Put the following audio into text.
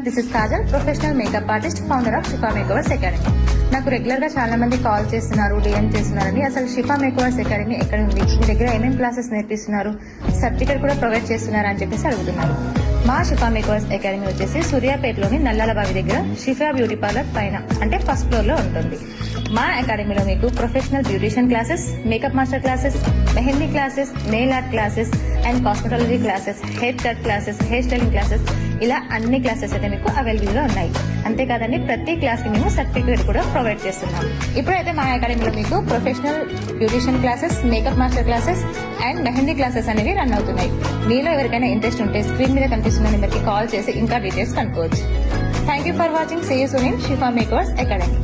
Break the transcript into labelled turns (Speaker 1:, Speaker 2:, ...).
Speaker 1: This is Kajal, professional makeup artist, founder of Shifa makeovers academy. నాకు regular గా చాలా మంది కాల్ చేస్తున్నారు, డిఎం చేస్తున్నారని. అసలు షిఫా మేకవర్స్ అకాడమీ ఎక్కడ ఉంది, మీ దగ్గర ఏమేమి క్లాసెస్ నేర్పిస్తున్నారు, సర్టిఫికేట్ కూడా ప్రొవైడ్ చేస్తున్నారు అని చెప్పేసి అడుగుతున్నారు. మా షిఫా మేకవర్స్ అకాడమీ వచ్చేసి సూర్యాపేటలోని నల్లాల బావి దగ్గర షిఫా బ్యూటీ పార్లర్ పైన అంటే ఫస్ట్ ఫ్లోర్ లో ఉంటుంది. మా అకాడమీలో మీకు professional beautician classes, makeup master classes, mehndi classes, nail art classes and cosmetology classes, hair cut classes, hair styling classes, ఇలా అన్ని క్లాసెస్ అయితే మీకు అవైలబుల్ గా ఉన్నాయి. అంతేకాదండి, ప్రతి క్లాస్ కి మేము సర్టిఫికేట్ కూడా ప్రొవైడ్ చేస్తున్నాం. ఇప్పుడైతే మా అకాడమీలో మీకు professional beautician classes, makeup master classes and mehndi classes అనేవి రన్ అవుతున్నాయి. మీలో ఎవరికైనా ఇంట్రెస్ట్ ఉంటే స్క్రీన్ మీద కనిపిస్తున్న నెంబర్కి కాల్ చేసి ఇంకా డీటెయిల్స్ కనుక్కోవచ్చు. Thank you for watching. See you soon in Shifa makeovers academy.